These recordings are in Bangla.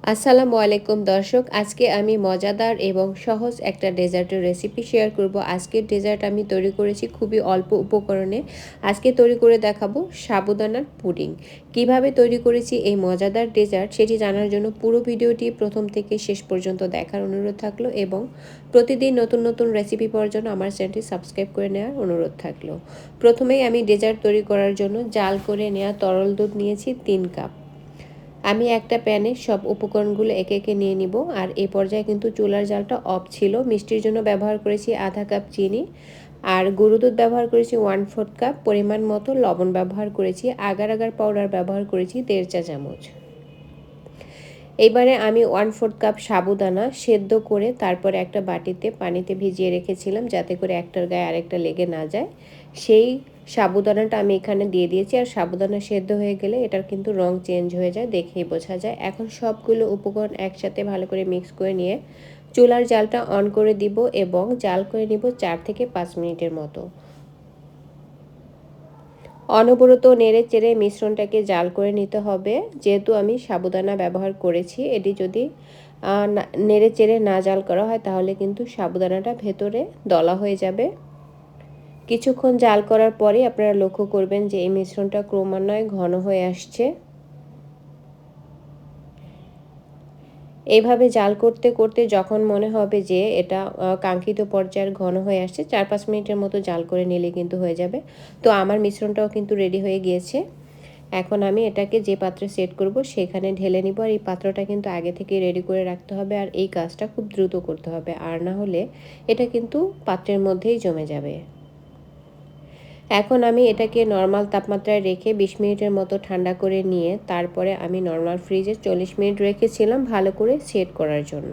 আসসালামু আলাইকুম দর্শক, আজকে আমি মজাদার এবং সহজ একটা ডেজার্টের রেসিপি শেয়ার করব। আজকের ডেজার্ট আমি তৈরি করেছি খুবই অল্প উপকরণে। আজকে তৈরি করে দেখাবো সাবুদানার পুডিং। কিভাবে তৈরি করেছি এই মজাদার ডেজার্ট সেটি জানার জন্য পুরো ভিডিওটি প্রথম থেকে শেষ পর্যন্ত দেখার অনুরোধ থাকলো এবং প্রতিদিন নতুন নতুন রেসিপি পাওয়ার জন্য আমার চ্যানেলটি সাবস্ক্রাইব করে নেওয়ার অনুরোধ থাকলো। প্রথমেই আমি ডেজার্ট তৈরি করার জন্য জাল করে নেওয়া তরল দুধ নিয়েছি 3 কাপ। আমি একটা প্যানে সব উপকরণগুলো একে একে নিয়ে নিব। আর এই পর্যায়ে কিন্তু চুলার জালটা অফ ছিল। মিষ্টির জন্য ব্যবহার করেছি আধা কাপ চিনি, আর গুঁড়ো দুধ ব্যবহার করেছি 1/4 কাপ, পরিমাণ মতো লবণ ব্যবহার করেছি, আগার আগার পাউডার ব্যবহার করেছি 1.5 চা চামচ। এইবারে আমি 1/4 কাপ সাবুদানা সেদ্ধ করে তারপরে একটা বাটিতে পানিতে ভিজিয়ে রেখেছিলাম যাতে করে একটার গায়ে আরেকটা লেগে না যায়। সেই সাবুদানাটা আমি এখানে দিয়ে দিয়েছি। আর সাবুদানা সেদ্ধ হয়ে গেলে এটার কিন্তু রং চেঞ্জ হয়ে যায়, দেখেই বোঝা যায়। এখন সবগুলো উপকরণ একসাথে ভালো করে মিক্স করে নিয়ে চুলার জালটা অন করে দিব এবং জাল করে নিব 4 থেকে 5 মিনিটের মতো। অনবরত নেড়ে চেড়ে মিশ্রণটাকে জাল করে নিতে হবে। যেহেতু আমি সাবুদানা ব্যবহার করেছি, এটি যদি নেড়ে চেড়ে না জাল করা হয় তাহলে কিন্তু সাবুদানাটা ভেতরে দলা হয়ে যাবে। কিছুক্ষণ জাল করার পরে আপনারা লক্ষ্য করবেন যে এই মিশ্রণটা ক্রমান্বয়ে ঘন হয়ে আসছে। এইভাবে জাল করতে করতে যখন মনে হবে যে এটা কাঙ্ক্ষিত পর্যায়ের ঘন হয়ে আসছে, 4-5 মিনিটের মতো জাল করে নিলে কিন্তু হয়ে যাবে। তো আমার মিশ্রণটাও কিন্তু রেডি হয়ে গিয়েছে। এখন আমি এটাকে যে পাত্রে সেট করব সেখানে ঢেলে নিব। আর এই পাত্রটা কিন্তু আগে থেকে রেডি করে রাখতে হবে, আর এই কাজটা খুব দ্রুত করতে হবে, আর না হলে এটা কিন্তু পাত্রের মধ্যেই জমে যাবে। এখন আমি এটাকে নর্মাল তাপমাত্রায় রেখে 20 মিনিটের মতো ঠান্ডা করে নিয়ে তারপরে আমি নর্মাল ফ্রিজে 40 মিনিট রেখেছিলাম ভালো করে সেট করার জন্য।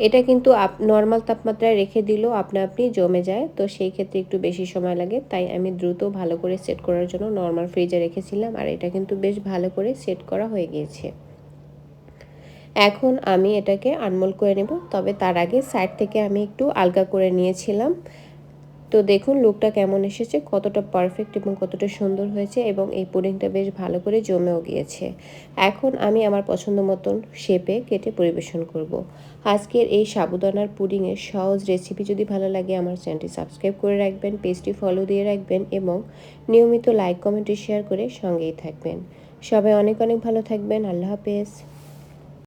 এটা কিন্তু নর্মাল তাপমাত্রায় রেখে দিলেও আপনা আপনি জমে যায়, তো সেই ক্ষেত্রে একটু বেশি সময় লাগে। তাই আমি দ্রুত ভালো করে সেট করার জন্য নর্মাল ফ্রিজে রেখেছিলাম, আর এটা কিন্তু বেশ ভালো করে সেট করা হয়ে গিয়েছে। এখন আমি এটাকে আনমোল্ড করে নেব, তবে তার আগে সাইড থেকে আমি একটু আলগা করে নিয়েছিলাম। তো দেখুন লুকটা কেমন এসেছে, কতটা পারফেক্ট এবং কতটা সুন্দর হয়েছে, এবং এই পুডিংটা বেশ ভালো করে জমেও গিয়েছে। এখন আমি আমার পছন্দ মতন শেপে কেটে পরিবেশন করব। আজকের এই সাবুদানার পুডিংয়ের সহজ রেসিপি যদি ভালো লাগে আমার চ্যানেলটি সাবস্ক্রাইব করে রাখবেন, পেজটি ফলো দিয়ে রাখবেন এবং নিয়মিত লাইক কমেন্ট শেয়ার করে সঙ্গেই থাকবেন। সবাই অনেক অনেক ভালো থাকবেন। আল্লাহ হাফেজ।